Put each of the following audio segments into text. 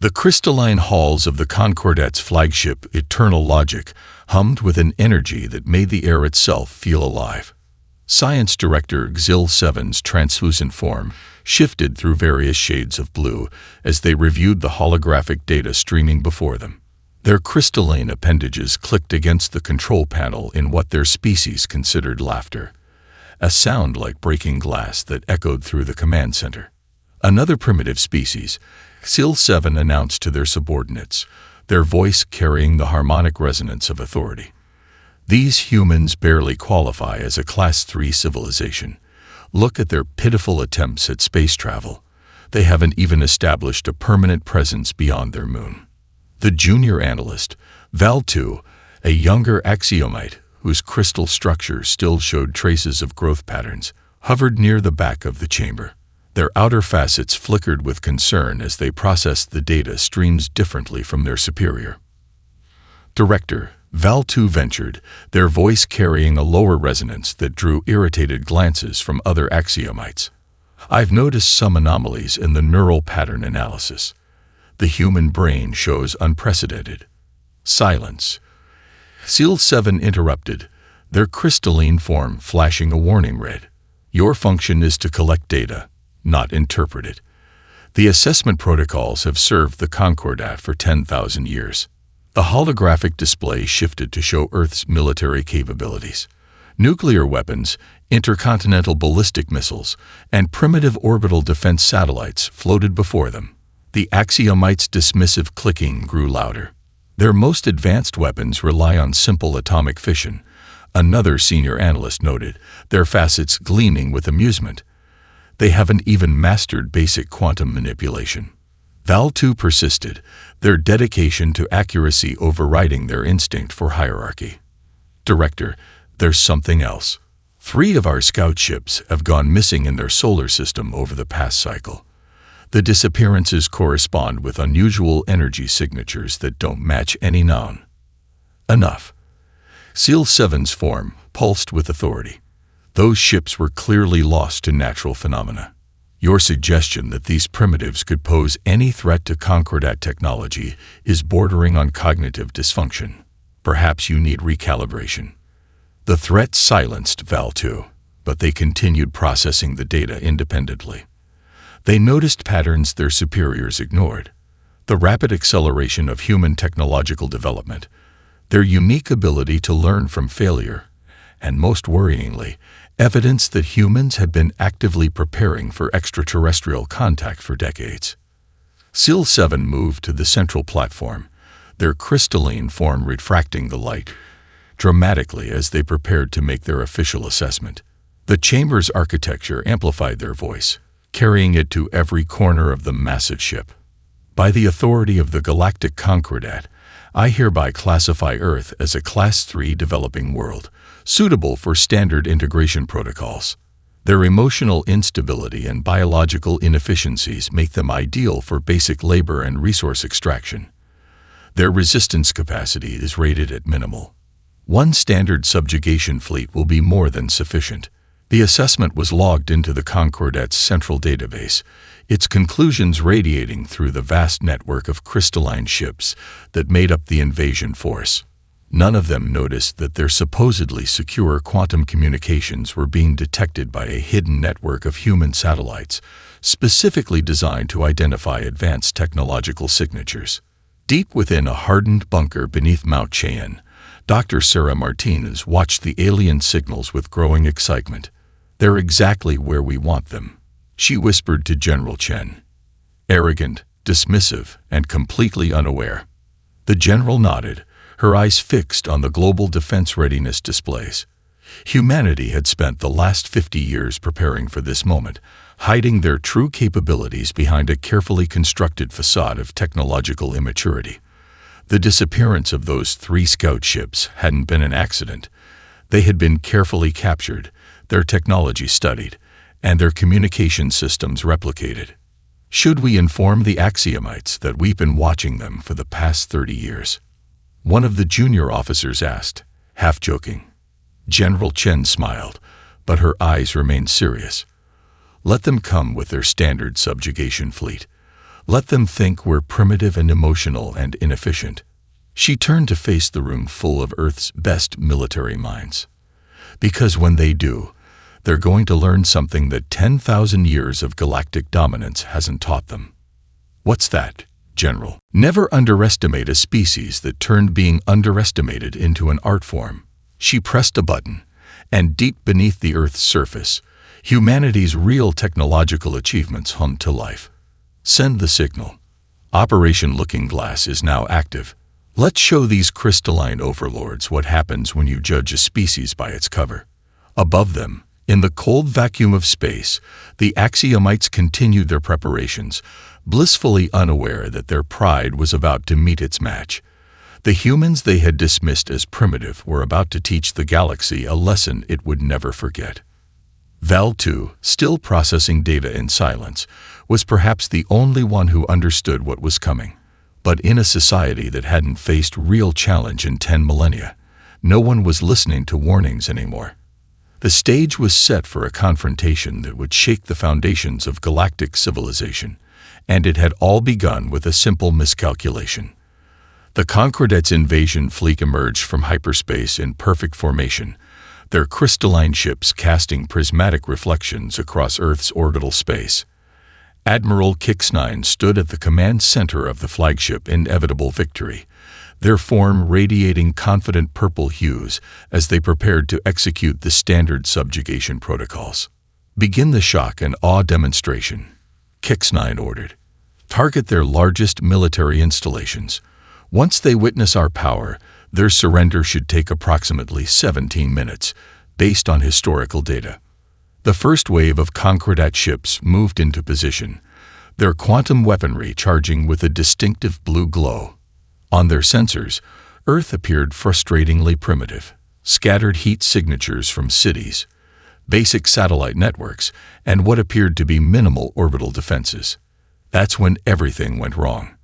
The crystalline halls of the Concordat's flagship, Eternal Logic, hummed with an energy that made the air itself feel alive. Science Director Xil-7's translucent form shifted through various shades of blue as they reviewed the holographic data streaming before them. Their crystalline appendages clicked against the control panel in what their species considered laughter, a sound like breaking glass that echoed through the command center. Another primitive species, Xil-7 announced to their subordinates, their voice carrying the harmonic resonance of authority. These humans barely qualify as a Class 3 civilization. Look at their pitiful attempts at space travel. They haven't even established a permanent presence beyond their moon. The junior analyst, Val-2, a younger axiomite whose crystal structure still showed traces of growth patterns, hovered near the back of the chamber. Their outer facets flickered with concern as they processed the data streams differently from their superior. Director, Val-2 ventured, their voice carrying a lower resonance that drew irritated glances from other axiomites. I've noticed some anomalies in the neural pattern analysis. The human brain shows unprecedented. Silence. Xil-7 interrupted, their crystalline form flashing a warning red. Your function is to collect data, not interpret it. The assessment protocols have served the Concordat for 10,000 years. The holographic display shifted to show Earth's military capabilities. Nuclear weapons, intercontinental ballistic missiles, and primitive orbital defense satellites floated before them. The axiomites' dismissive clicking grew louder. Their most advanced weapons rely on simple atomic fission, another senior analyst noted, their facets gleaming with amusement. They haven't even mastered basic quantum manipulation. Val-2 persisted, their dedication to accuracy overriding their instinct for hierarchy. Director, there's something else. 3 of our scout ships have gone missing in their solar system over the past cycle. The disappearances correspond with unusual energy signatures that don't match any known. Enough. Xil-7's form pulsed with authority. Those ships were clearly lost to natural phenomena. Your suggestion that these primitives could pose any threat to Concordat technology is bordering on cognitive dysfunction. Perhaps you need recalibration. The threat silenced Val-2, but they continued processing the data independently. They noticed patterns their superiors ignored. The rapid acceleration of human technological development, their unique ability to learn from failure, and most worryingly, evidence that humans had been actively preparing for extraterrestrial contact for decades. Xil-7 moved to the central platform, their crystalline form refracting the light dramatically as they prepared to make their official assessment. The chamber's architecture amplified their voice, carrying it to every corner of the massive ship. By the authority of the Galactic Concordat, I hereby classify Earth as a Class 3 developing world, suitable for standard integration protocols. Their emotional instability and biological inefficiencies make them ideal for basic labor and resource extraction. Their resistance capacity is rated at minimal. 1 standard subjugation fleet will be more than sufficient. The assessment was logged into the Concordat's central database, its conclusions radiating through the vast network of crystalline ships that made up the invasion force. None of them noticed that their supposedly secure quantum communications were being detected by a hidden network of human satellites, specifically designed to identify advanced technological signatures. Deep within a hardened bunker beneath Mount Cheyenne, Dr. Sarah Martinez watched the alien signals with growing excitement. They're exactly where we want them, she whispered to General Chen. Arrogant, dismissive, and completely unaware. The general nodded, her eyes fixed on the global defense readiness displays. Humanity had spent the last 50 years preparing for this moment, hiding their true capabilities behind a carefully constructed facade of technological immaturity. The disappearance of those 3 scout ships hadn't been an accident. They had been carefully captured, their technology studied, and their communication systems replicated. Should we inform the axiomites that we've been watching them for the past 30 years? One of the junior officers asked, half joking. General Chen smiled, but her eyes remained serious. Let them come with their standard subjugation fleet. Let them think we're primitive and emotional and inefficient. She turned to face the room full of Earth's best military minds. Because when they do, they're going to learn something that 10,000 years of galactic dominance hasn't taught them. What's that, General? Never underestimate a species that turned being underestimated into an art form. She pressed a button, and deep beneath the Earth's surface, humanity's real technological achievements hummed to life. Send the signal. Operation Looking Glass is now active. Let's show these crystalline overlords what happens when you judge a species by its cover. Above them, in the cold vacuum of space, the Axiomites continued their preparations, blissfully unaware that their pride was about to meet its match. The humans they had dismissed as primitive were about to teach the galaxy a lesson it would never forget. Val 2, still processing data in silence, was perhaps the only one who understood what was coming. But in a society that hadn't faced real challenge in 10 millennia, no one was listening to warnings anymore. The stage was set for a confrontation that would shake the foundations of galactic civilization, and it had all begun with a simple miscalculation. The Concordat's invasion fleet emerged from hyperspace in perfect formation, their crystalline ships casting prismatic reflections across Earth's orbital space. Admiral Kix-9 stood at the command center of the flagship Inevitable Victory, their form radiating confident purple hues as they prepared to execute the standard subjugation protocols. Begin the shock and awe demonstration, Kix-9 ordered. Target their largest military installations. Once they witness our power, their surrender should take approximately 17 minutes, based on historical data. The first wave of Concordat ships moved into position, their quantum weaponry charging with a distinctive blue glow. On their sensors, Earth appeared frustratingly primitive. Scattered heat signatures from cities, basic satellite networks, and what appeared to be minimal orbital defenses. That's when everything went wrong.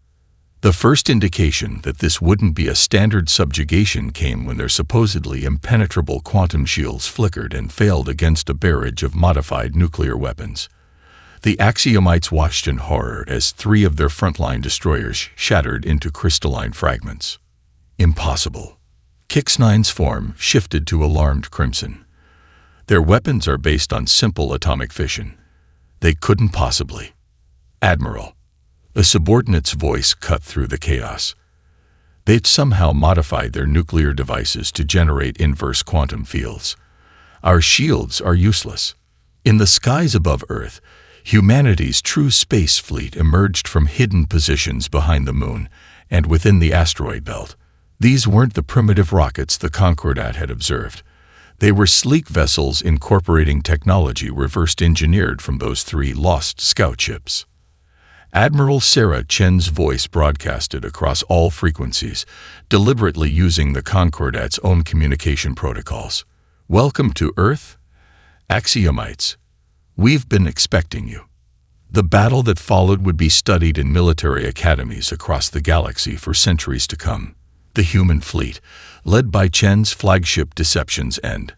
The first indication that this wouldn't be a standard subjugation came when their supposedly impenetrable quantum shields flickered and failed against a barrage of modified nuclear weapons. The Axiomites watched in horror as 3 of their frontline destroyers shattered into crystalline fragments. Impossible. Kix-9's form shifted to alarmed crimson. Their weapons are based on simple atomic fission. They couldn't possibly. Admiral. A subordinate's voice cut through the chaos. They'd somehow modified their nuclear devices to generate inverse quantum fields. Our shields are useless. In the skies above Earth, humanity's true space fleet emerged from hidden positions behind the moon and within the asteroid belt. These weren't the primitive rockets the Concordat had observed. They were sleek vessels incorporating technology reversed engineered from those 3 lost scout ships. Admiral Sarah Chen's voice broadcasted across all frequencies, deliberately using the Concordat's own communication protocols. Welcome to Earth, Axiomites. We've been expecting you. The battle that followed would be studied in military academies across the galaxy for centuries to come. The human fleet, led by Chen's flagship Deception's End,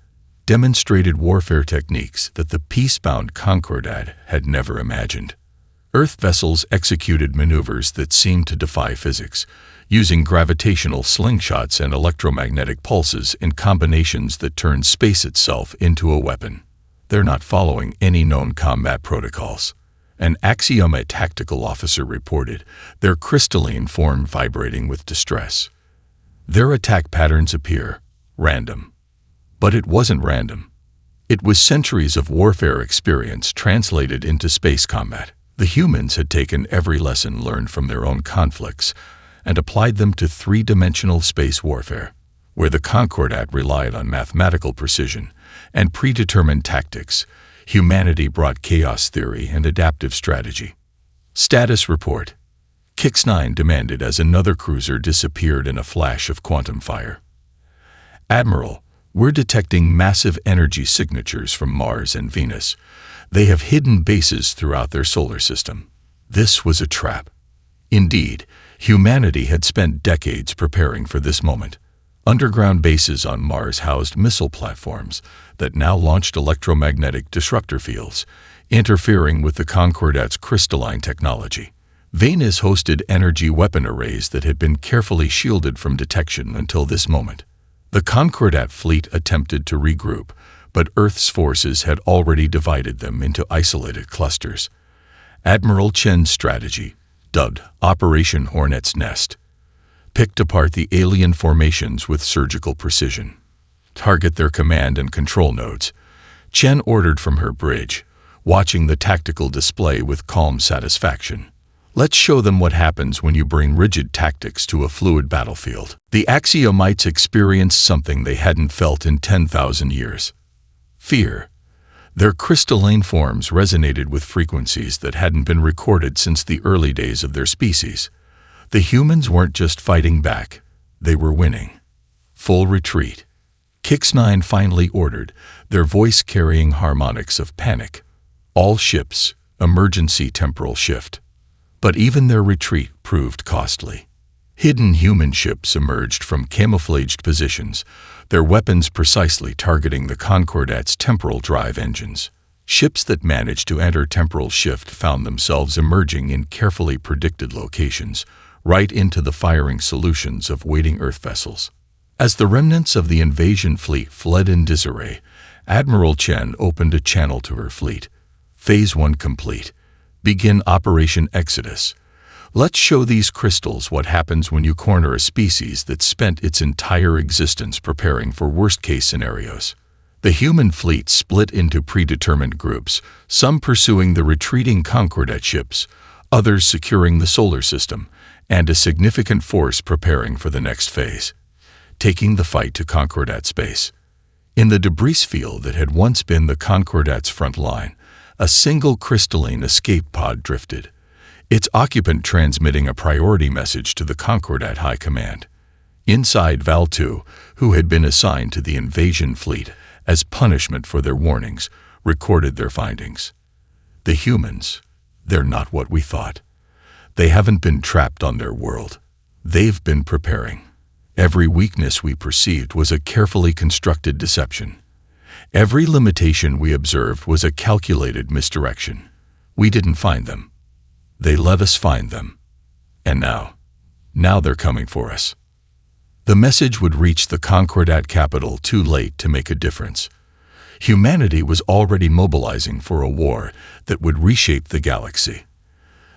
demonstrated warfare techniques that the peace-bound Concordat had never imagined. Earth vessels executed maneuvers that seemed to defy physics, using gravitational slingshots and electromagnetic pulses in combinations that turned space itself into a weapon. They're not following any known combat protocols. An Axiomite tactical officer reported, their crystalline form vibrating with distress. Their attack patterns appear random. But it wasn't random. It was centuries of warfare experience translated into space combat. The humans had taken every lesson learned from their own conflicts and applied them to 3-dimensional space warfare, where the Concordat relied on mathematical precision and predetermined tactics. Humanity brought chaos theory and adaptive strategy. Status report. Kix-9 demanded as another cruiser disappeared in a flash of quantum fire. Admiral, we're detecting massive energy signatures from Mars and Venus. They have hidden bases throughout their solar system. This was a trap. Indeed, humanity had spent decades preparing for this moment. Underground bases on Mars housed missile platforms that now launched electromagnetic disruptor fields, interfering with the Concordat's crystalline technology. Venus hosted energy weapon arrays that had been carefully shielded from detection until this moment. The Concordat fleet attempted to regroup, but Earth's forces had already divided them into isolated clusters. Admiral Chen's strategy, dubbed Operation Hornet's Nest, picked apart the alien formations with surgical precision. Target their command and control nodes, Chen ordered from her bridge, watching the tactical display with calm satisfaction. Let's show them what happens when you bring rigid tactics to a fluid battlefield. The Axiomites experienced something they hadn't felt in 10,000 years. Fear. Their crystalline forms resonated with frequencies that hadn't been recorded since the early days of their species. The humans weren't just fighting back, they were winning. Full retreat. Kix-9 finally ordered, their voice carrying harmonics of panic. All ships, emergency temporal shift. But even their retreat proved costly. Hidden human ships emerged from camouflaged positions, their weapons precisely targeting the Concordat's temporal drive engines. Ships that managed to enter temporal shift found themselves emerging in carefully predicted locations, right into the firing solutions of waiting Earth vessels. As the remnants of the invasion fleet fled in disarray, Admiral Chen opened a channel to her fleet. Phase 1 complete. Begin Operation Exodus. Let's show these crystals what happens when you corner a species that spent its entire existence preparing for worst-case scenarios. The human fleet split into predetermined groups, some pursuing the retreating Concordat ships, others securing the solar system, and a significant force preparing for the next phase, taking the fight to Concordat space. In the debris field that had once been the Concordat's front line, a single crystalline escape pod drifted, its occupant transmitting a priority message to the Concordat High Command. Inside, Val 2, who had been assigned to the invasion fleet as punishment for their warnings, recorded their findings. The humans, they're not what we thought. They haven't been trapped on their world. They've been preparing. Every weakness we perceived was a carefully constructed deception. Every limitation we observed was a calculated misdirection. We didn't find them. They let us find them. And now they're coming for us. The message would reach the Concordat capital too late to make a difference. Humanity was already mobilizing for a war that would reshape the galaxy.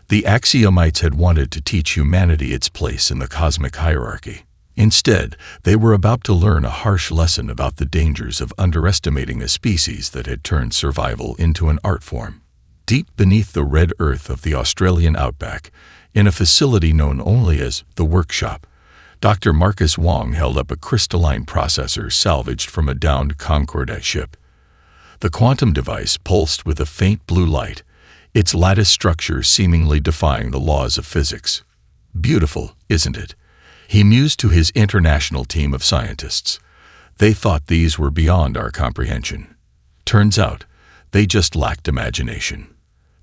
The Axiomites had wanted to teach humanity its place in the cosmic hierarchy. Instead, they were about to learn a harsh lesson about the dangers of underestimating a species that had turned survival into an art form. Deep beneath the red earth of the Australian outback, in a facility known only as the Workshop, Dr. Marcus Wong held up a crystalline processor salvaged from a downed Concordat ship. The quantum device pulsed with a faint blue light, its lattice structure seemingly defying the laws of physics. Beautiful, isn't it? He mused to his international team of scientists. They thought these were beyond our comprehension. Turns out, they just lacked imagination.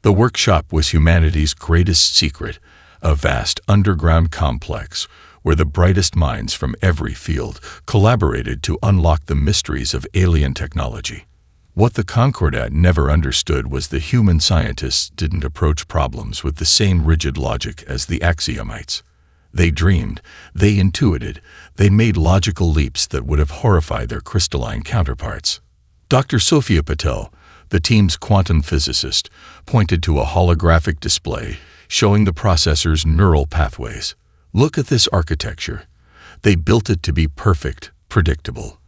The Workshop was humanity's greatest secret, a vast underground complex where the brightest minds from every field collaborated to unlock the mysteries of alien technology. What the Concordat never understood was the human scientists didn't approach problems with the same rigid logic as the Axiomites. They dreamed, they intuited, they made logical leaps that would have horrified their crystalline counterparts. Dr. Sophia Patel, the team's quantum physicist, pointed to a holographic display showing the processor's neural pathways. Look at this architecture. They built it to be perfect, predictable.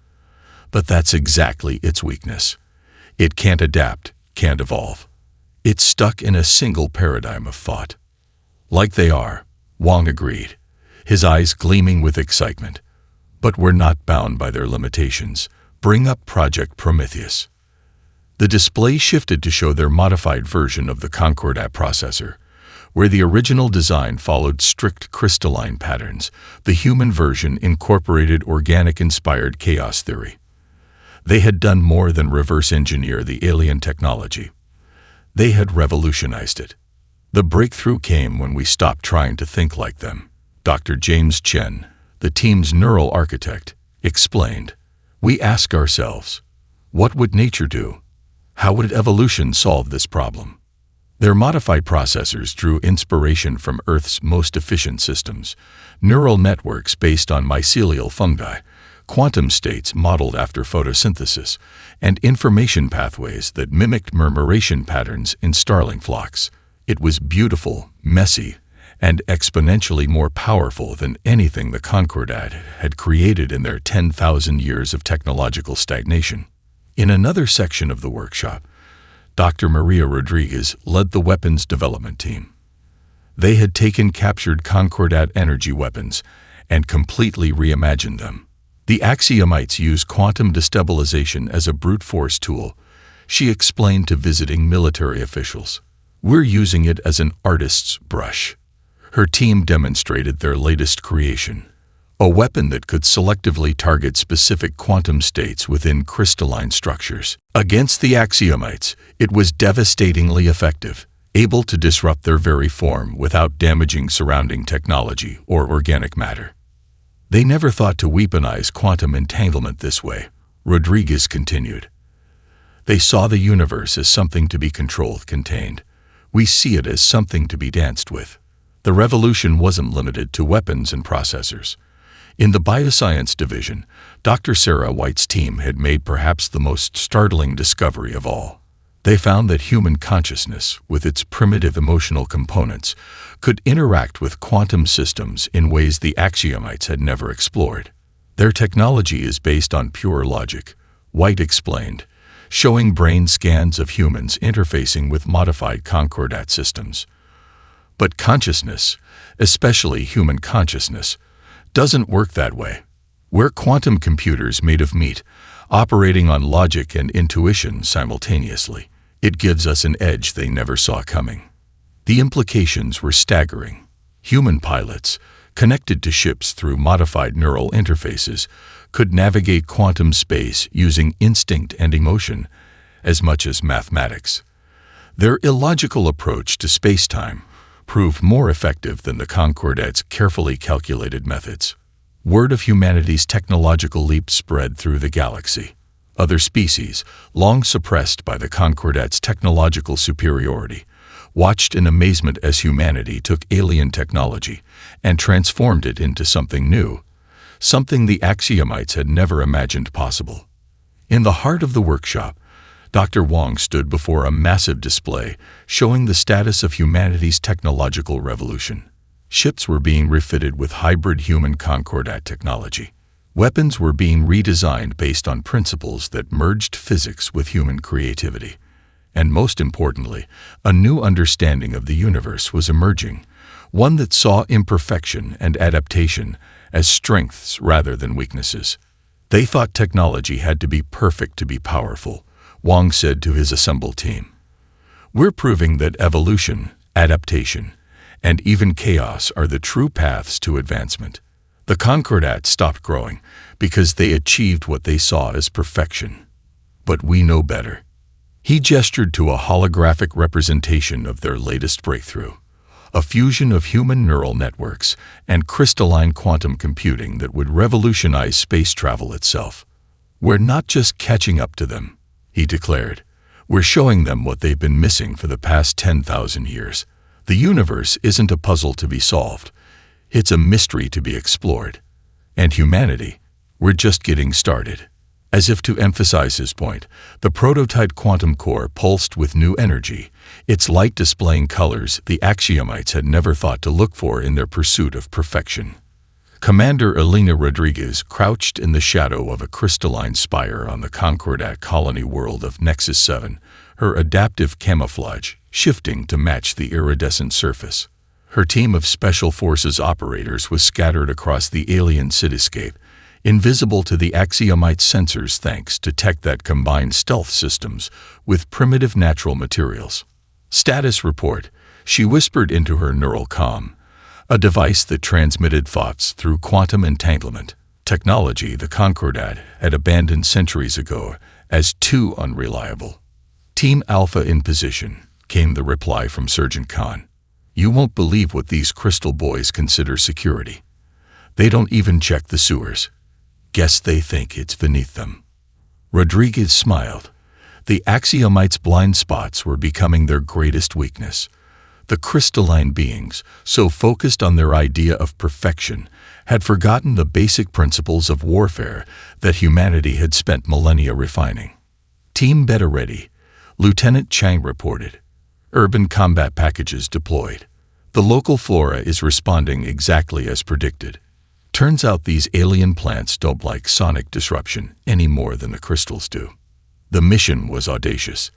But that's exactly its weakness. It can't adapt, can't evolve. It's stuck in a single paradigm of thought. Like they are, Wong agreed, his eyes gleaming with excitement. But we're not bound by their limitations. Bring up Project Prometheus. The display shifted to show their modified version of the Concordat processor. Where the original design followed strict crystalline patterns, the human version incorporated organic-inspired chaos theory. They had done more than reverse engineer the alien technology. They had revolutionized it. The breakthrough came when we stopped trying to think like them. Dr. James Chen, the team's neural architect, explained. We ask ourselves, what would nature do? How would evolution solve this problem? Their modified processors drew inspiration from Earth's most efficient systems, neural networks based on mycelial fungi, quantum states modeled after photosynthesis, and information pathways that mimicked murmuration patterns in starling flocks. It was beautiful, messy, and exponentially more powerful than anything the Concordat had created in their 10,000 years of technological stagnation. In another section of the workshop, Dr. Maria Rodriguez led the weapons development team. They had taken captured Concordat energy weapons and completely reimagined them. The Axiomites use quantum destabilization as a brute force tool, she explained to visiting military officials. We're using it as an artist's brush. Her team demonstrated their latest creation, a weapon that could selectively target specific quantum states within crystalline structures. Against the Axiomites, it was devastatingly effective, able to disrupt their very form without damaging surrounding technology or organic matter. They never thought to weaponize quantum entanglement this way, Rodriguez continued. They saw the universe as something to be controlled, contained. We see it as something to be danced with. The revolution wasn't limited to weapons and processors. In the bioscience division, Dr. Sarah White's team had made perhaps the most startling discovery of all. They found that human consciousness, with its primitive emotional components, could interact with quantum systems in ways the Axiomites had never explored. Their technology is based on pure logic, White explained, showing brain scans of humans interfacing with modified Concordat systems. But consciousness, especially human consciousness, doesn't work that way. We're quantum computers made of meat, operating on logic and intuition simultaneously. It gives us an edge they never saw coming. The implications were staggering. Human pilots, connected to ships through modified neural interfaces, could navigate quantum space using instinct and emotion as much as mathematics. Their illogical approach to space-time proved more effective than the Concordat's carefully calculated methods. Word of humanity's technological leap spread through the galaxy. Other species, long suppressed by the Concordat's technological superiority, watched in amazement as humanity took alien technology and transformed it into something new, something the Axiomites had never imagined possible. In the heart of the workshop, Dr. Wong stood before a massive display showing the status of humanity's technological revolution. Ships were being refitted with hybrid human Concordat technology. Weapons were being redesigned based on principles that merged physics with human creativity. And most importantly, a new understanding of the universe was emerging, one that saw imperfection and adaptation as strengths rather than weaknesses. They thought technology had to be perfect to be powerful, Wong said to his assembled team. We're proving that evolution, adaptation, and even chaos are the true paths to advancement. The Concordat stopped growing because they achieved what they saw as perfection. But we know better. He gestured to a holographic representation of their latest breakthrough, a fusion of human neural networks and crystalline quantum computing that would revolutionize space travel itself. We're not just catching up to them, he declared. We're showing them what they've been missing for the past 10,000 years. The universe isn't a puzzle to be solved. It's a mystery to be explored. And humanity, we're just getting started. As if to emphasize his point, the prototype quantum core pulsed with new energy, its light displaying colors the Axiomites had never thought to look for in their pursuit of perfection. Commander Elena Rodriguez crouched in the shadow of a crystalline spire on the Concordat colony world of Nexus 7, her adaptive camouflage shifting to match the iridescent surface. Her team of Special Forces operators was scattered across the alien cityscape, invisible to the Axiomite sensors thanks to tech that combined stealth systems with primitive natural materials. Status report, she whispered into her neural comm, a device that transmitted thoughts through quantum entanglement, technology the Concordat had abandoned centuries ago as too unreliable. Team Alpha in position, came the reply from Sergeant Khan. You won't believe what these crystal boys consider security. They don't even check the sewers. Guess they think it's beneath them. Rodriguez smiled. The Axiomites' blind spots were becoming their greatest weakness. The crystalline beings, so focused on their idea of perfection, had forgotten the basic principles of warfare that humanity had spent millennia refining. Team Beta ready, Lieutenant Chang reported. Urban combat packages deployed. The local flora is responding exactly as predicted. Turns out these alien plants don't like sonic disruption any more than the crystals do. The mission was audacious.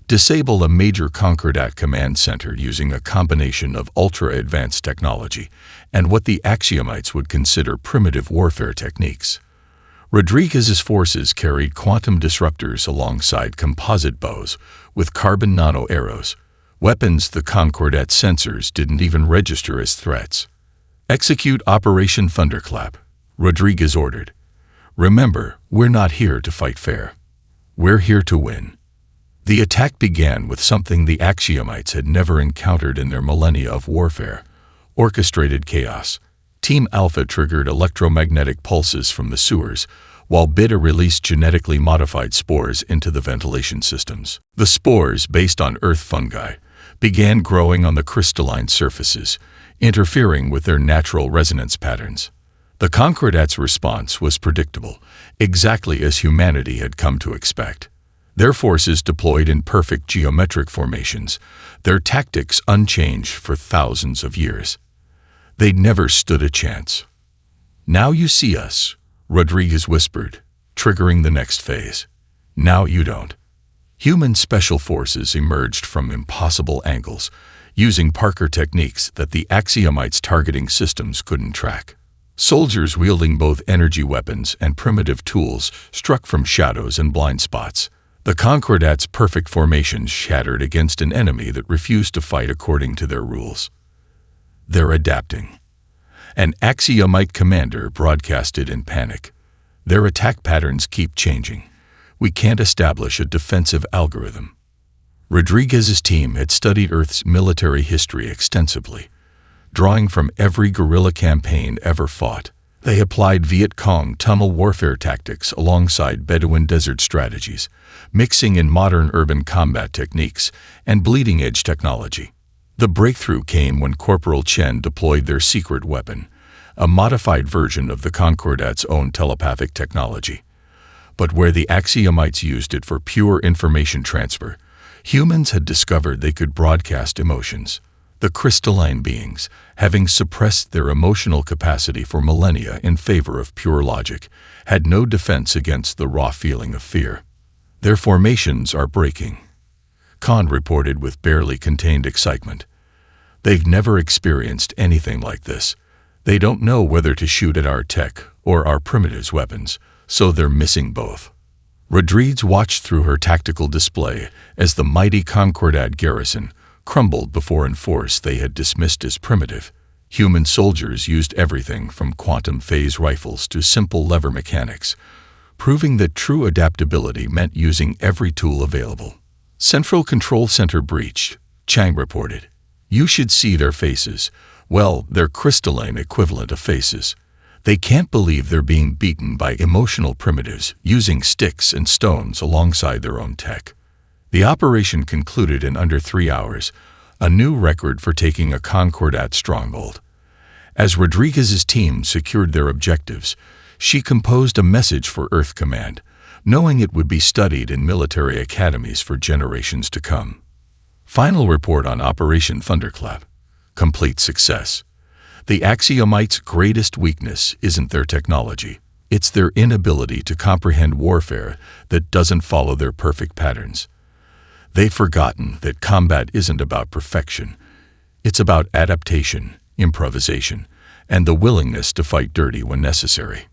Disable a major Concordat command center using a combination of ultra-advanced technology and what the Axiomites would consider primitive warfare techniques. Rodriguez's forces carried quantum disruptors alongside composite bows with carbon nano-arrows, weapons the Concordat sensors didn't even register as threats. Execute Operation Thunderclap, Rodriguez ordered. Remember, we're not here to fight fair. We're here to win. The attack began with something the Axiomites had never encountered in their millennia of warfare: orchestrated chaos. Team Alpha triggered electromagnetic pulses from the sewers, while Beta released genetically modified spores into the ventilation systems. The spores, based on earth fungi, began growing on the crystalline surfaces, interfering with their natural resonance patterns. The Concordats' response was predictable, exactly as humanity had come to expect. Their forces deployed in perfect geometric formations, their tactics unchanged for thousands of years. They'd never stood a chance. "Now you see us," Rodriguez whispered, triggering the next phase. "Now you don't." Human special forces emerged from impossible angles, using Parker techniques that the Axiomites' targeting systems couldn't track. Soldiers wielding both energy weapons and primitive tools struck from shadows and blind spots. The Concordats' perfect formations shattered against an enemy that refused to fight according to their rules. "They're adapting." An Axiomite commander broadcasted in panic. "Their attack patterns keep changing. We can't establish a defensive algorithm." Rodriguez's team had studied Earth's military history extensively. Drawing from every guerrilla campaign ever fought, they applied Viet Cong tunnel warfare tactics alongside Bedouin desert strategies, mixing in modern urban combat techniques and bleeding-edge technology. The breakthrough came when Corporal Chen deployed their secret weapon, a modified version of the Concordats' own telepathic technology. But where the Axiomites used it for pure information transfer, humans had discovered they could broadcast emotions. The crystalline beings, having suppressed their emotional capacity for millennia in favor of pure logic, had no defense against the raw feeling of fear. "Their formations are breaking," Khan reported with barely contained excitement. "They've never experienced anything like this. They don't know whether to shoot at our tech or our primitives' weapons, so they're missing both." Rodriguez watched through her tactical display as the mighty Concordat garrison crumbled before in force they had dismissed as primitive. Human soldiers used everything from quantum phase rifles to simple lever mechanics, proving that true adaptability meant using every tool available. "Central Control Center breached," Chang reported. "You should see their faces. Well, their crystalline equivalent of faces. They can't believe they're being beaten by emotional primitives using sticks and stones alongside their own tech." The operation concluded in under 3 hours, a new record for taking a Concordat stronghold. As Rodriguez's team secured their objectives, she composed a message for Earth Command, knowing it would be studied in military academies for generations to come. Final report on Operation Thunderclap. Complete success. The Axiomites' greatest weakness isn't their technology. It's their inability to comprehend warfare that doesn't follow their perfect patterns. They've forgotten that combat isn't about perfection. It's about adaptation, improvisation, and the willingness to fight dirty when necessary.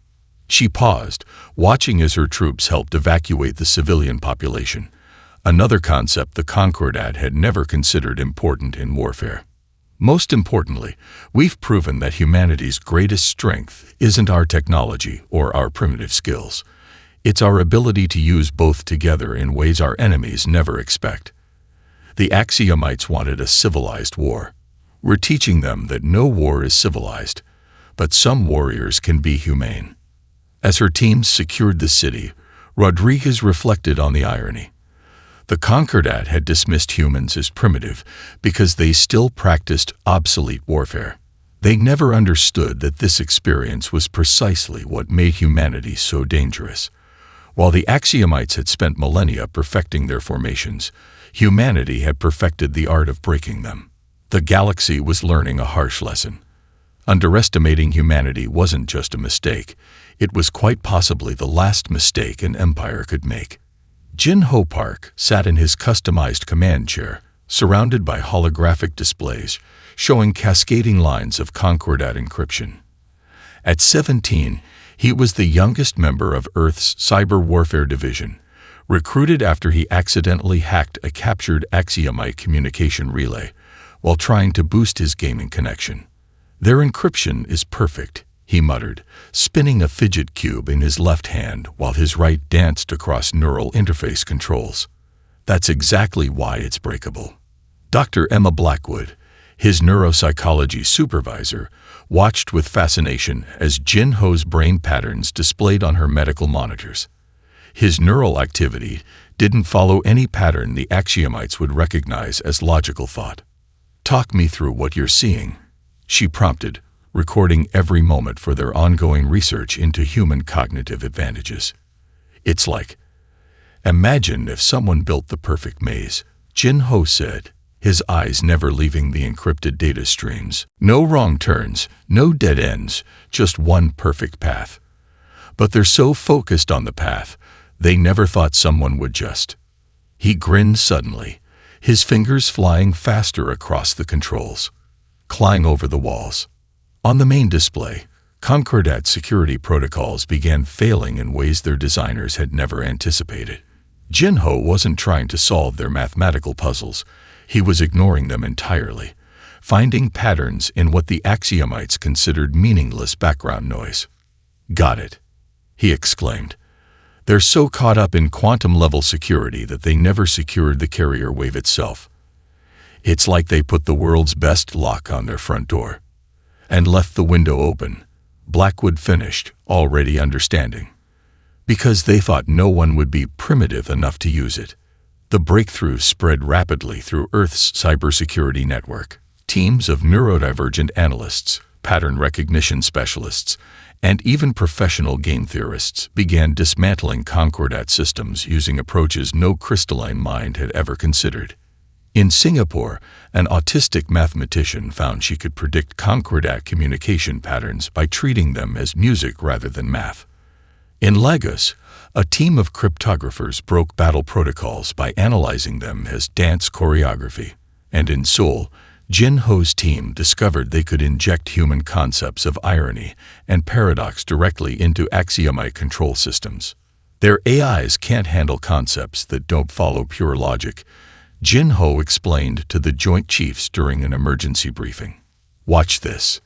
She paused, watching as her troops helped evacuate the civilian population, another concept the Concordat had never considered important in warfare. Most importantly, we've proven that humanity's greatest strength isn't our technology or our primitive skills. It's our ability to use both together in ways our enemies never expect. The Axiomites wanted a civilized war. We're teaching them that no war is civilized, but some warriors can be humane. As her teams secured the city, Rodriguez reflected on the irony. The Concordat had dismissed humans as primitive because they still practiced obsolete warfare. They never understood that this experience was precisely what made humanity so dangerous. While the Axiomites had spent millennia perfecting their formations, humanity had perfected the art of breaking them. The galaxy was learning a harsh lesson. Underestimating humanity wasn't just a mistake, it was quite possibly the last mistake an empire could make. Jin Ho Park sat in his customized command chair, surrounded by holographic displays, showing cascading lines of Concordat encryption. At 17, he was the youngest member of Earth's cyber warfare division, recruited after he accidentally hacked a captured Axiomite communication relay while trying to boost his gaming connection. "Their encryption is perfect," he muttered, spinning a fidget cube in his left hand while his right danced across neural interface controls. "That's exactly why it's breakable." Dr. Emma Blackwood, his neuropsychology supervisor, watched with fascination as Jin Ho's brain patterns displayed on her medical monitors. His neural activity didn't follow any pattern the Axiomites would recognize as logical thought. "Talk me through what you're seeing," she prompted, recording every moment for their ongoing research into human cognitive advantages. "It's like, imagine if someone built the perfect maze," Jin Ho said, his eyes never leaving the encrypted data streams. "No wrong turns, no dead ends, just one perfect path. But they're so focused on the path, they never thought someone would just." He grinned suddenly, his fingers flying faster across the controls, clawing over the walls. On the main display, Concordat security protocols began failing in ways their designers had never anticipated. Jin Ho wasn't trying to solve their mathematical puzzles, he was ignoring them entirely, finding patterns in what the Axiomites considered meaningless background noise. "Got it," he exclaimed. "They're so caught up in quantum-level security that they never secured the carrier wave itself. It's like they put the world's best lock on their front door and left the window open," Blackwood finished, already understanding. "Because they thought no one would be primitive enough to use it." The breakthrough spread rapidly through Earth's cybersecurity network. Teams of neurodivergent analysts, pattern recognition specialists, and even professional game theorists began dismantling Concordat systems using approaches no crystalline mind had ever considered. In Singapore, an autistic mathematician found she could predict Concordat communication patterns by treating them as music rather than math. In Lagos, a team of cryptographers broke battle protocols by analyzing them as dance choreography. And in Seoul, Jin Ho's team discovered they could inject human concepts of irony and paradox directly into Axiomite control systems. Their AIs can't handle concepts that don't follow pure logic, Jin Ho explained to the Joint Chiefs during an emergency briefing. "Watch this."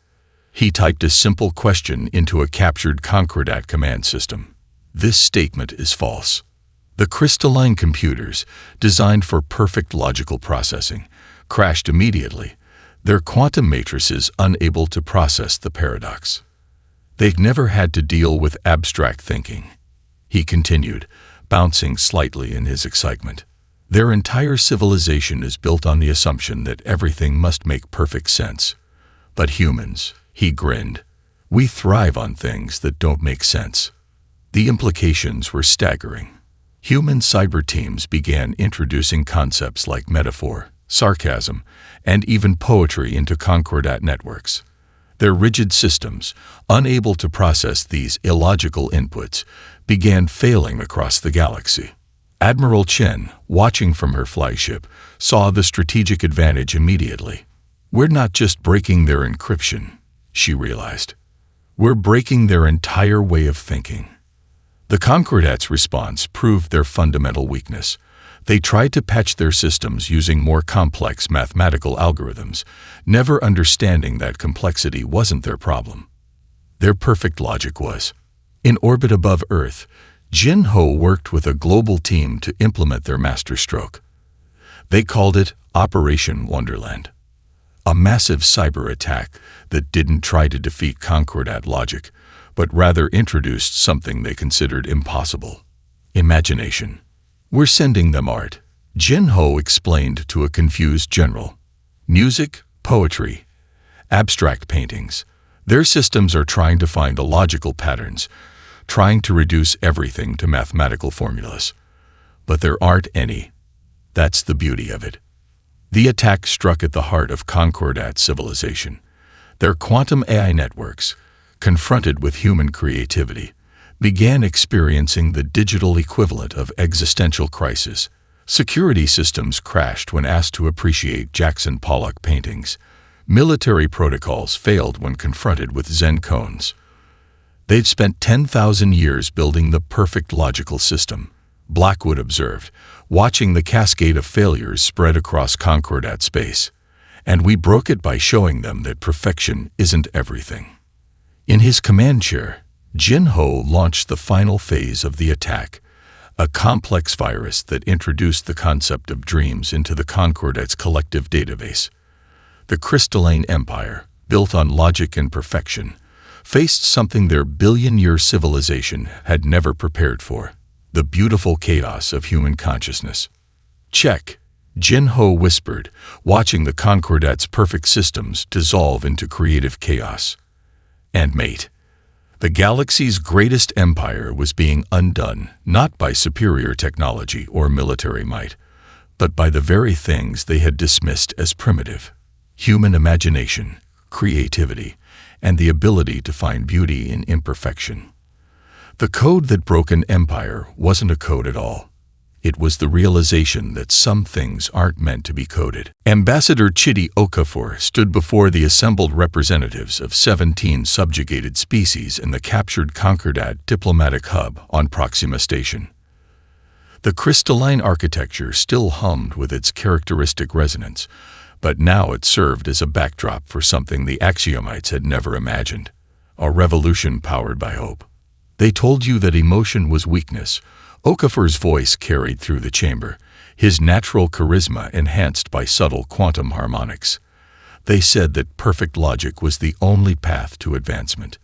He typed a simple question into a captured Concordat command system. "This statement is false." The crystalline computers, designed for perfect logical processing, crashed immediately, their quantum matrices unable to process the paradox. "They've never had to deal with abstract thinking," he continued, bouncing slightly in his excitement. "Their entire civilization is built on the assumption that everything must make perfect sense. But humans," he grinned, "we thrive on things that don't make sense." The implications were staggering. Human cyber teams began introducing concepts like metaphor, sarcasm, and even poetry into Concordat networks. Their rigid systems, unable to process these illogical inputs, began failing across the galaxy. Admiral Chen, watching from her flagship, saw the strategic advantage immediately. "We're not just breaking their encryption," she realized. "We're breaking their entire way of thinking." The Concordats' response proved their fundamental weakness. They tried to patch their systems using more complex mathematical algorithms, never understanding that complexity wasn't their problem. Their perfect logic was. In orbit above Earth, Jin Ho worked with a global team to implement their masterstroke. They called it Operation Wonderland. A massive cyber attack that didn't try to defeat Concordat logic, but rather introduced something they considered impossible: imagination. "We're sending them art," Jin-Ho explained to a confused general. Music, poetry, abstract paintings. Their systems are trying to find illogical patterns, trying to reduce everything to mathematical formulas. But there aren't any. That's the beauty of it. The attack struck at the heart of Concordat civilization. Their quantum AI networks, confronted with human creativity, began experiencing the digital equivalent of existential crisis. Security systems crashed when asked to appreciate Jackson Pollock paintings. Military protocols failed when confronted with Zen koans. They'd spent 10,000 years building the perfect logical system, Blackwood observed, watching the cascade of failures spread across Concordat space. And we broke it by showing them that perfection isn't everything. In his command chair, Jin-Ho launched the final phase of the attack, a complex virus that introduced the concept of dreams into the Concordat's collective database. The crystalline empire, built on logic and perfection, faced something their billion-year civilization had never prepared for: the beautiful chaos of human consciousness. "Check," Jin-Ho whispered, watching the Concordat's perfect systems dissolve into creative chaos. And mate, the galaxy's greatest empire was being undone not by superior technology or military might, but by the very things they had dismissed as primitive: human imagination, creativity, and the ability to find beauty in imperfection. The code that broke an empire wasn't a code at all. It was the realization that some things aren't meant to be coded. Ambassador Chidi Okafor stood before the assembled representatives of 17 subjugated species in the captured Concordat diplomatic hub on Proxima Station. The crystalline architecture still hummed with its characteristic resonance, but now it served as a backdrop for something the Axiomites had never imagined: a revolution powered by hope. "They told you that emotion was weakness." Okafor's voice carried through the chamber, his natural charisma enhanced by subtle quantum harmonics. "They said that perfect logic was the only path to advancement.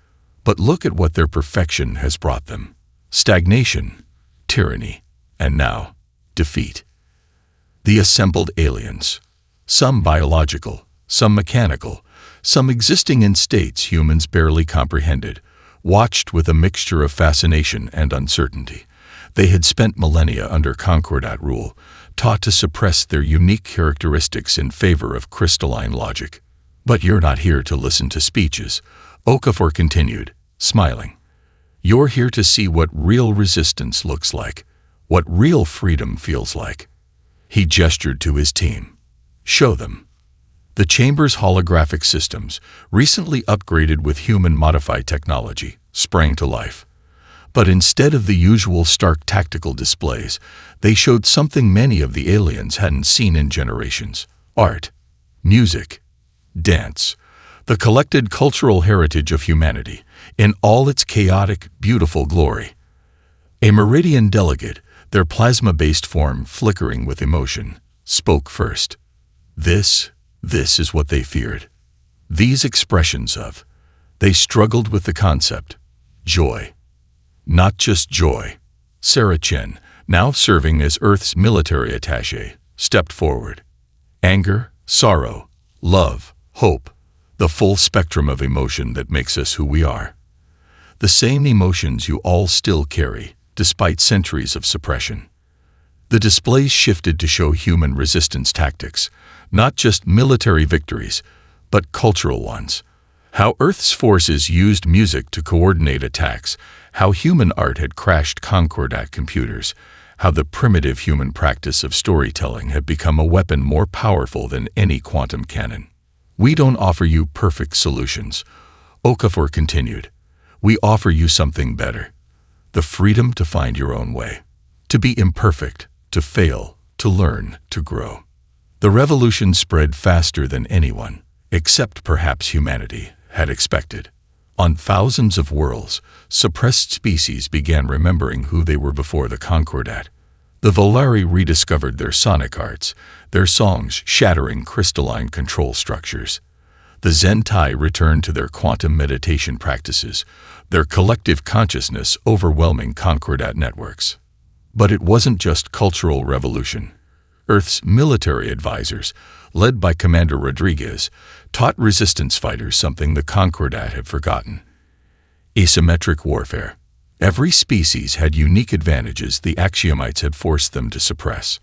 But look at what their perfection has brought them: stagnation, tyranny, and now, defeat." The assembled aliens, some biological, some mechanical, some existing in states humans barely comprehended, watched with a mixture of fascination and uncertainty. They had spent millennia under Concordat rule, taught to suppress their unique characteristics in favor of crystalline logic. "But you're not here to listen to speeches," Okafor continued, smiling. "You're here to see what real resistance looks like, what real freedom feels like." He gestured to his team. "Show them." The chamber's holographic systems, recently upgraded with human-modified technology, sprang to life. But instead of the usual stark tactical displays, they showed something many of the aliens hadn't seen in generations: art, music, dance, the collected cultural heritage of humanity, in all its chaotic, beautiful glory. A Meridian delegate, their plasma-based form flickering with emotion, spoke first. This is what they feared. These expressions of. They struggled with the concept: joy. Not just joy. Sarah Chen, now serving as Earth's military attaché, stepped forward. Anger, sorrow, love, hope, the full spectrum of emotion that makes us who we are. The same emotions you all still carry, despite centuries of suppression. The displays shifted to show human resistance tactics, not just military victories, but cultural ones. How Earth's forces used music to coordinate attacks, how human art had crashed Concordat computers, how the primitive human practice of storytelling had become a weapon more powerful than any quantum cannon. "We don't offer you perfect solutions," Okafor continued. "We offer you something better: the freedom to find your own way, to be imperfect, to fail, to learn, to grow." The revolution spread faster than anyone, except perhaps humanity, had expected. On thousands of worlds, suppressed species began remembering who they were before the Concordat. The Volari rediscovered their sonic arts, their songs shattering crystalline control structures. The Zentai returned to their quantum meditation practices, their collective consciousness overwhelming Concordat networks. But it wasn't just cultural revolution. Earth's military advisors, led by Commander Rodriguez, taught resistance fighters something the Concordat had forgotten: asymmetric warfare. Every species had unique advantages the Axiomites had forced them to suppress.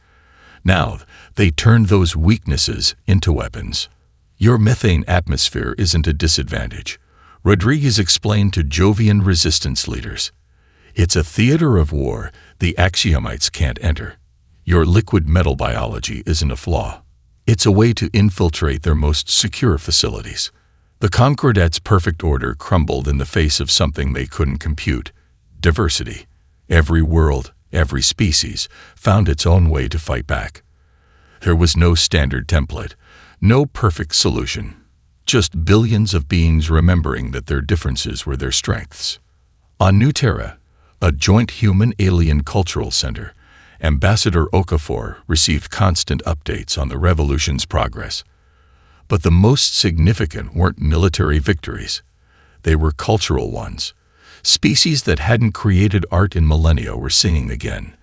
Now, they turned those weaknesses into weapons. Your methane atmosphere isn't a disadvantage, Rodriguez explained to Jovian resistance leaders. It's a theater of war the Axiomites can't enter. Your liquid metal biology isn't a flaw. It's a way to infiltrate their most secure facilities. The Concordat's perfect order crumbled in the face of something they couldn't compute: diversity. Every world, every species, found its own way to fight back. There was no standard template, no perfect solution, just billions of beings remembering that their differences were their strengths. On New Terra, a joint human-alien cultural center, Ambassador Okafor received constant updates on the revolution's progress. But the most significant weren't military victories. They were cultural ones. Species that hadn't created art in millennia were singing again.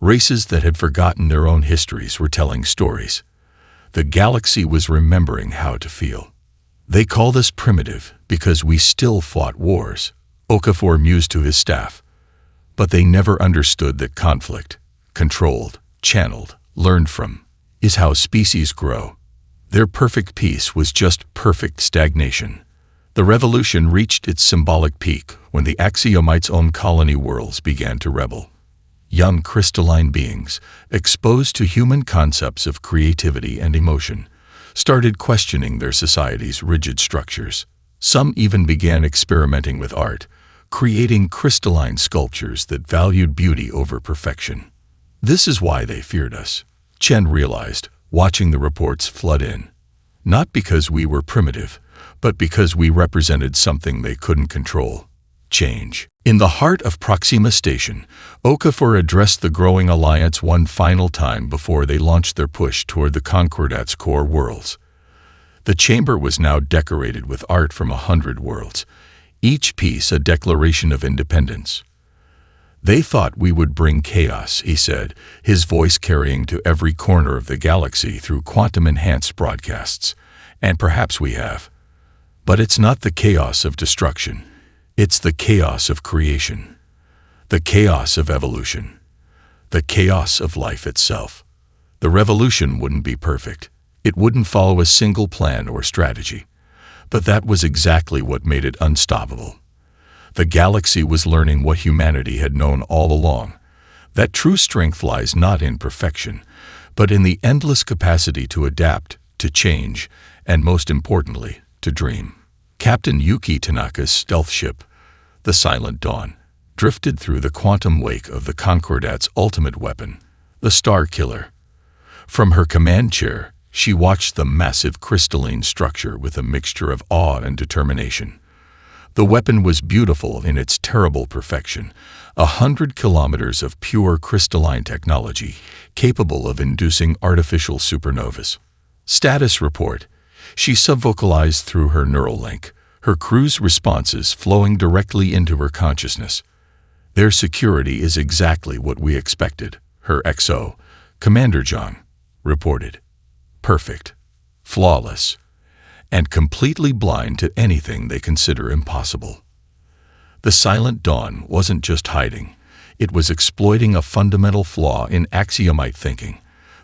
Races that had forgotten their own histories were telling stories. The galaxy was remembering how to feel. They called us primitive because we still fought wars, Okafor mused to his staff. But they never understood that conflict, controlled, channeled, learned from, is how species grow. Their perfect peace was just perfect stagnation. The revolution reached its symbolic peak when the Axiomites' own colony worlds began to rebel. Young crystalline beings, exposed to human concepts of creativity and emotion, started questioning their society's rigid structures. Some even began experimenting with art, creating crystalline sculptures that valued beauty over perfection. This is why they feared us, Chen realized, watching the reports flood in. Not because we were primitive, but because we represented something they couldn't control: change. In the heart of Proxima Station, Okafor addressed the growing alliance one final time before they launched their push toward the Concordat's core worlds. The chamber was now decorated with art from 100 worlds, each piece a declaration of independence. They thought we would bring chaos, he said, his voice carrying to every corner of the galaxy through quantum-enhanced broadcasts. And perhaps we have. But it's not the chaos of destruction. It's the chaos of creation. The chaos of evolution. The chaos of life itself. The revolution wouldn't be perfect. It wouldn't follow a single plan or strategy. But that was exactly what made it unstoppable. The galaxy was learning what humanity had known all along, that true strength lies not in perfection, but in the endless capacity to adapt, to change, and most importantly, to dream. Captain Yuki Tanaka's stealth ship, the Silent Dawn, drifted through the quantum wake of the Concordat's ultimate weapon, the Star Killer. From her command chair, she watched the massive crystalline structure with a mixture of awe and determination. The weapon was beautiful in its terrible perfection, 100 kilometers of pure crystalline technology, capable of inducing artificial supernovas. Status report. She subvocalized through her neural link, her crew's responses flowing directly into her consciousness. Their security is exactly what we expected, her XO, Commander John, reported. Perfect, flawless, and completely blind to anything they consider impossible. The Silent Dawn wasn't just hiding. It was exploiting a fundamental flaw in Axiomite thinking.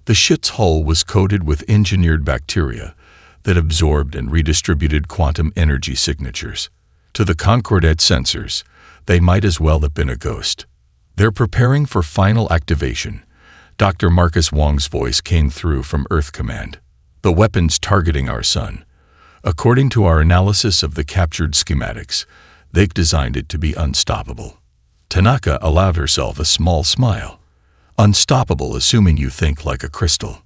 The ship's hull was coated with engineered bacteria that absorbed and redistributed quantum energy signatures. To the Concordat sensors, they might as well have been a ghost. They're preparing for final activation. Dr. Marcus Wong's voice came through from Earth Command. The weapon's targeting our sun. According to our analysis of the captured schematics, they've designed it to be unstoppable. Tanaka allowed herself a small smile. Unstoppable, assuming you think like a crystal.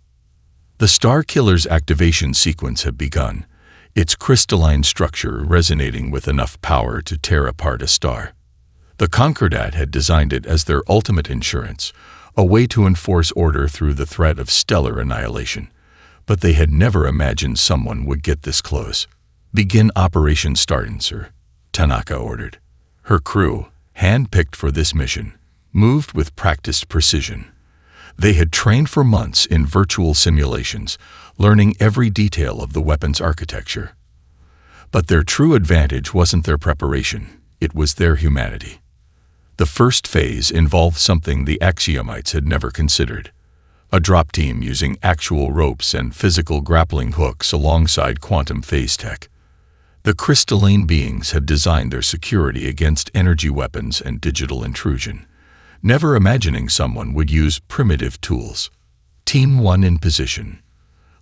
The Star Killer's activation sequence had begun, its crystalline structure resonating with enough power to tear apart a star. The Concordat had designed it as their ultimate insurance, a way to enforce order through the threat of stellar annihilation. But they had never imagined someone would get this close. Begin Operation Startin, sir, Tanaka ordered. Her crew, hand-picked for this mission, moved with practiced precision. They had trained for months in virtual simulations, learning every detail of the weapon's architecture. But their true advantage wasn't their preparation, it was their humanity. The first phase involved something the Axiomites had never considered: a drop team using actual ropes and physical grappling hooks alongside quantum phase tech. The crystalline beings had designed their security against energy weapons and digital intrusion, never imagining someone would use primitive tools. Team 1 in position.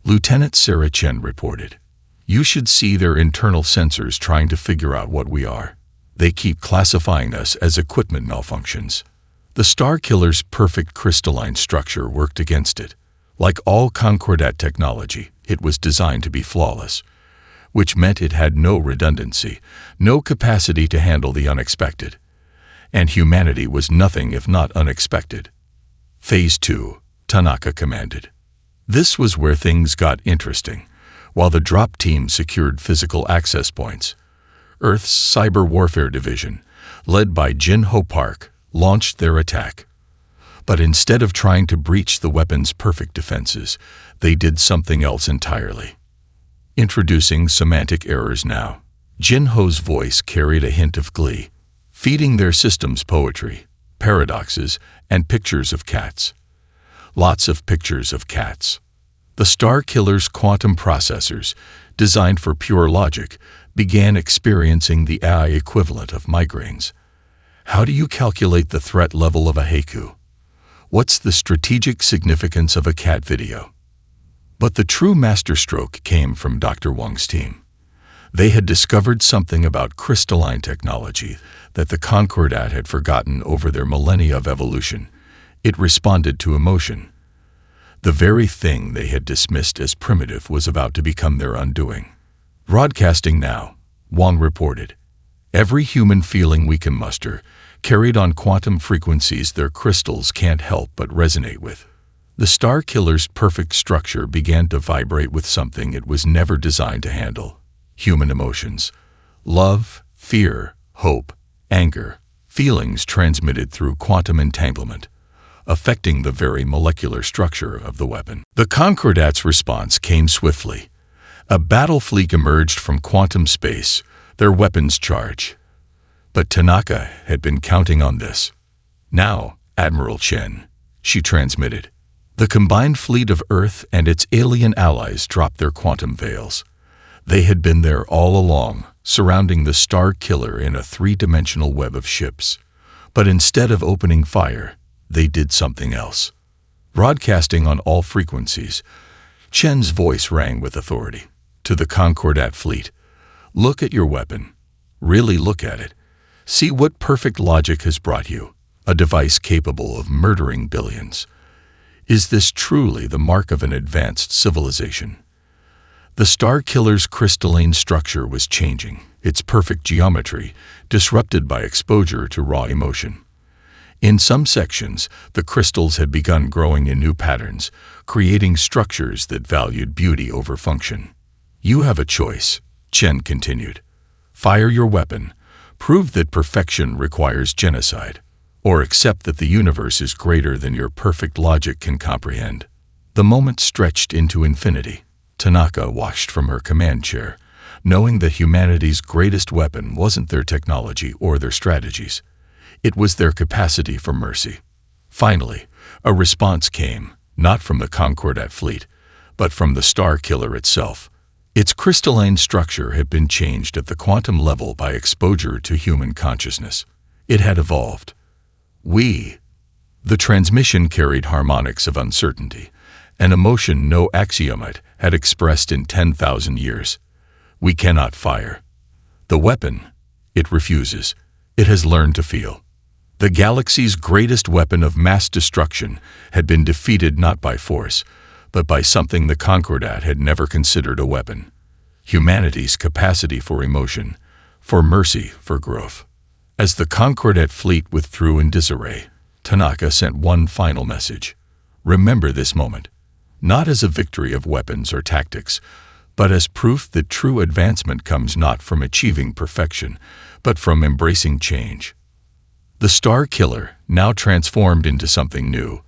Lieutenant Sarah Chen reported. You should see their internal sensors trying to figure out what we are. They keep classifying us as equipment malfunctions. The Star Killer's perfect crystalline structure worked against it. Like all Concordat technology, it was designed to be flawless, which meant it had no redundancy, no capacity to handle the unexpected. And humanity was nothing if not unexpected. Phase 2, Tanaka commanded. This was where things got interesting. While the drop team secured physical access points, Earth's Cyber Warfare Division, led by Jin-Ho Park, launched their attack. But instead of trying to breach the weapon's perfect defenses, they did something else entirely. Introducing semantic errors now. Jin-Ho's voice carried a hint of glee, feeding their systems poetry, paradoxes, and pictures of cats. Lots of pictures of cats. The Star Killer's quantum processors, designed for pure logic, began experiencing the AI equivalent of migraines. How do you calculate the threat level of a haiku? What's the strategic significance of a cat video? But the true masterstroke came from Dr. Wang's team. They had discovered something about crystalline technology that the Concordat had forgotten over their millennia of evolution. It responded to emotion. The very thing they had dismissed as primitive was about to become their undoing. Broadcasting now, Wang reported. Every human feeling we can muster, carried on quantum frequencies their crystals can't help but resonate with. The Star Killer's perfect structure began to vibrate with something it was never designed to handle: human emotions. Love, fear, hope, anger, feelings transmitted through quantum entanglement, affecting the very molecular structure of the weapon. The Concordat's response came swiftly. A battle fleet emerged from quantum space, their weapons charged. But Tanaka had been counting on this. Now, Admiral Chen, she transmitted. The combined fleet of Earth and its alien allies dropped their quantum veils. They had been there all along, surrounding the Star Killer in a three-dimensional web of ships. But instead of opening fire, they did something else. Broadcasting on all frequencies, Chen's voice rang with authority. To the Concordat fleet, look at your weapon. Really look at it. See what perfect logic has brought you. A device capable of murdering billions. Is this truly the mark of an advanced civilization? The Star Killer's crystalline structure was changing, its perfect geometry disrupted by exposure to raw emotion. In some sections, the crystals had begun growing in new patterns, creating structures that valued beauty over function. You have a choice, Chen continued. Fire your weapon, prove that perfection requires genocide, or accept that the universe is greater than your perfect logic can comprehend. The moment stretched into infinity. Tanaka watched from her command chair, knowing that humanity's greatest weapon wasn't their technology or their strategies. It was their capacity for mercy. Finally, a response came, not from the Concordat fleet, but from the Star Killer itself. Its crystalline structure had been changed at the quantum level by exposure to human consciousness. It had evolved. The transmission carried harmonics of uncertainty, an emotion no axiomite had expressed in 10,000 years. We cannot fire. The weapon, it refuses. It has learned to feel. The galaxy's greatest weapon of mass destruction had been defeated not by force, but by something the Concordat had never considered a weapon: humanity's capacity for emotion, for mercy, for growth. As the Concordat fleet withdrew in disarray, Tanaka sent one final message. Remember this moment, not as a victory of weapons or tactics, but as proof that true advancement comes not from achieving perfection, but from embracing change. The Star Killer, now transformed into something new,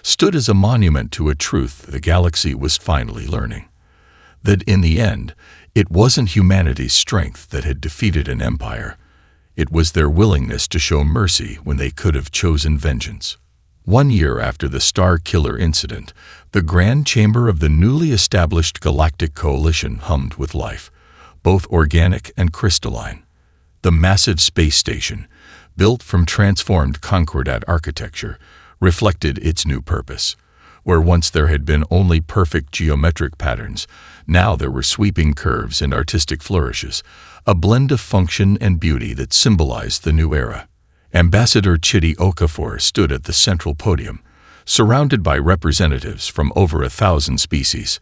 stood as a monument to a truth the galaxy was finally learning. That in the end, it wasn't humanity's strength that had defeated an empire. It was their willingness to show mercy when they could have chosen vengeance. 1 year after the Star Killer incident, the Grand Chamber of the newly established Galactic Coalition hummed with life, both organic and crystalline. The massive space station, built from transformed Concordat architecture, reflected its new purpose. Where once there had been only perfect geometric patterns, now there were sweeping curves and artistic flourishes, a blend of function and beauty that symbolized the new era. Ambassador Chidi Okafor stood at the central podium, surrounded by representatives from over 1,000 species.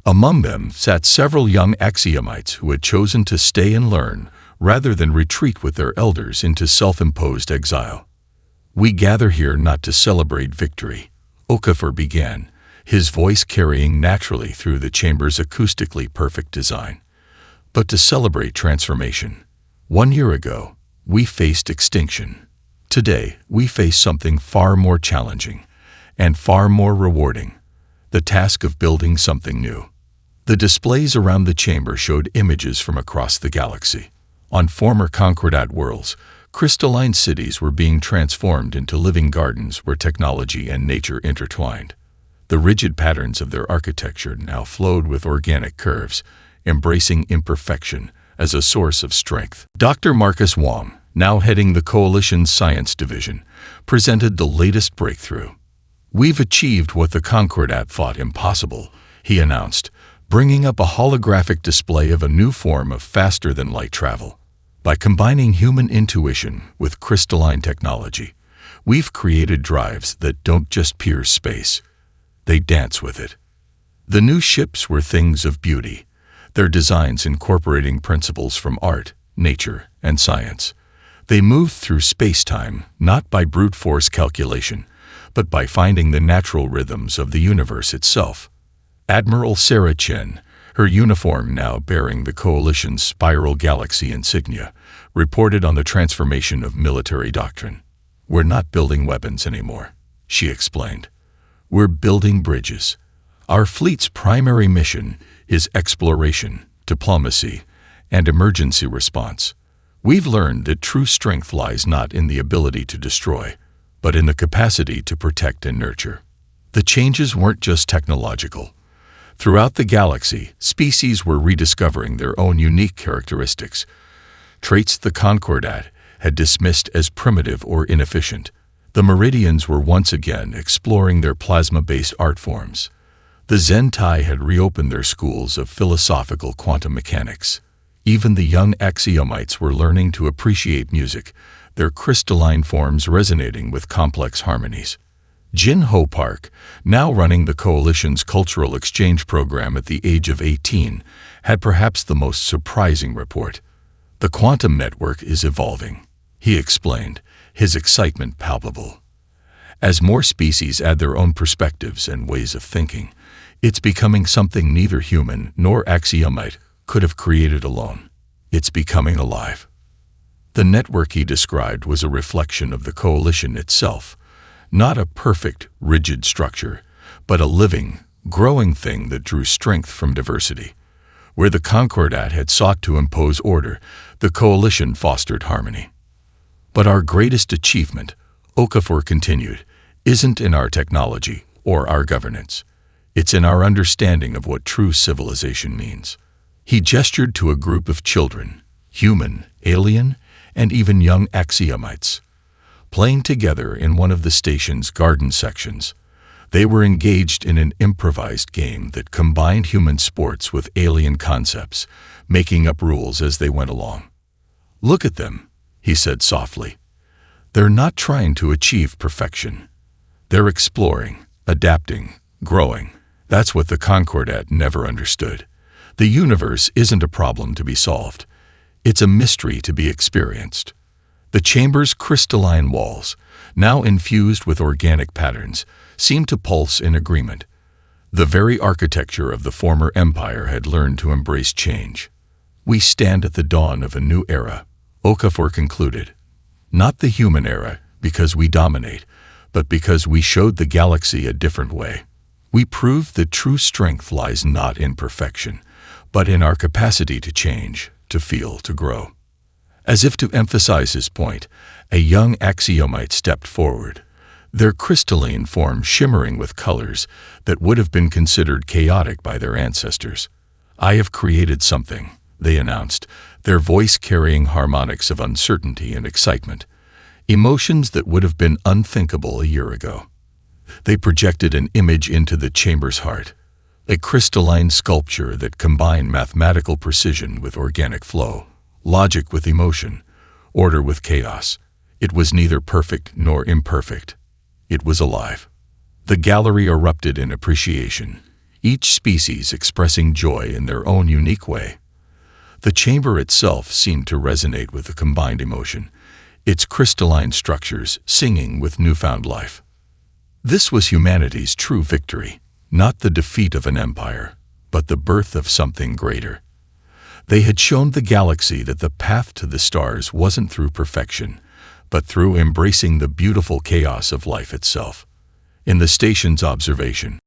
Among them sat several young Axiomites who had chosen to stay and learn, rather than retreat with their elders into self-imposed exile. "We gather here not to celebrate victory," Okafor began, his voice carrying naturally through the chamber's acoustically perfect design, "but to celebrate transformation. 1 year ago, we faced extinction. Today, we face something far more challenging and far more rewarding, the task of building something new." The displays around the chamber showed images from across the galaxy. On former Concordat worlds, crystalline cities were being transformed into living gardens where technology and nature intertwined. The rigid patterns of their architecture now flowed with organic curves, embracing imperfection as a source of strength. Dr. Marcus Wong, now heading the Coalition's Science Division, presented the latest breakthrough. "We've achieved what the Concordat thought impossible," he announced, bringing up a holographic display of a new form of faster-than-light travel. "By combining human intuition with crystalline technology, we've created drives that don't just pierce space. They dance with it." The new ships were things of beauty, their designs incorporating principles from art, nature, and science. They moved through space-time not by brute force calculation, but by finding the natural rhythms of the universe itself. Admiral Sarah Chen, her uniform now bearing the Coalition's Spiral Galaxy insignia, reported on the transformation of military doctrine. "We're not building weapons anymore," she explained. "We're building bridges. Our fleet's primary mission is exploration, diplomacy, and emergency response. We've learned that true strength lies not in the ability to destroy, but in the capacity to protect and nurture." The changes weren't just technological. Throughout the galaxy, species were rediscovering their own unique characteristics, traits the Concordat had dismissed as primitive or inefficient. The Meridians were once again exploring their plasma-based art forms. The Zentai had reopened their schools of philosophical quantum mechanics. Even the young Axiomites were learning to appreciate music, their crystalline forms resonating with complex harmonies. Jin Ho Park, now running the Coalition's cultural exchange program at the age of 18, had perhaps the most surprising report. "The quantum network is evolving," he explained, his excitement palpable. "As more species add their own perspectives and ways of thinking, it's becoming something neither human nor Axiomite could have created alone. It's becoming alive." The network he described was a reflection of the Coalition itself, not a perfect, rigid structure, but a living, growing thing that drew strength from diversity. Where the Concordat had sought to impose order, the Coalition fostered harmony. "But our greatest achievement," Okafor continued, "isn't in our technology or our governance. It's in our understanding of what true civilization means." He gestured to a group of children, human, alien, and even young Axiomites, playing together in one of the station's garden sections. They were engaged in an improvised game that combined human sports with alien concepts, making up rules as they went along. "Look at them," he said softly. "They're not trying to achieve perfection. They're exploring, adapting, growing. That's what the Concordat never understood. The universe isn't a problem to be solved. It's a mystery to be experienced." The chamber's crystalline walls, now infused with organic patterns, seemed to pulse in agreement. The very architecture of the former empire had learned to embrace change. "We stand at the dawn of a new era," Okafor concluded. "Not the human era, because we dominate, but because we showed the galaxy a different way. We proved that true strength lies not in perfection, but in our capacity to change, to feel, to grow. As if to emphasize his point, a young axiomite stepped forward, their crystalline form shimmering with colors that would have been considered chaotic by their ancestors. "I have created something," they announced, their voice carrying harmonics of uncertainty and excitement, emotions that would have been unthinkable a year ago. They projected an image into the chamber's heart, a crystalline sculpture that combined mathematical precision with organic flow, logic with emotion, order with chaos. It was neither perfect nor imperfect. It was alive. The gallery erupted in appreciation, each species expressing joy in their own unique way. The chamber itself seemed to resonate with the combined emotion, its crystalline structures singing with newfound life. This was humanity's true victory, not the defeat of an empire, but the birth of something greater. They had shown the galaxy that the path to the stars wasn't through perfection, but through embracing the beautiful chaos of life itself. In the station's observation,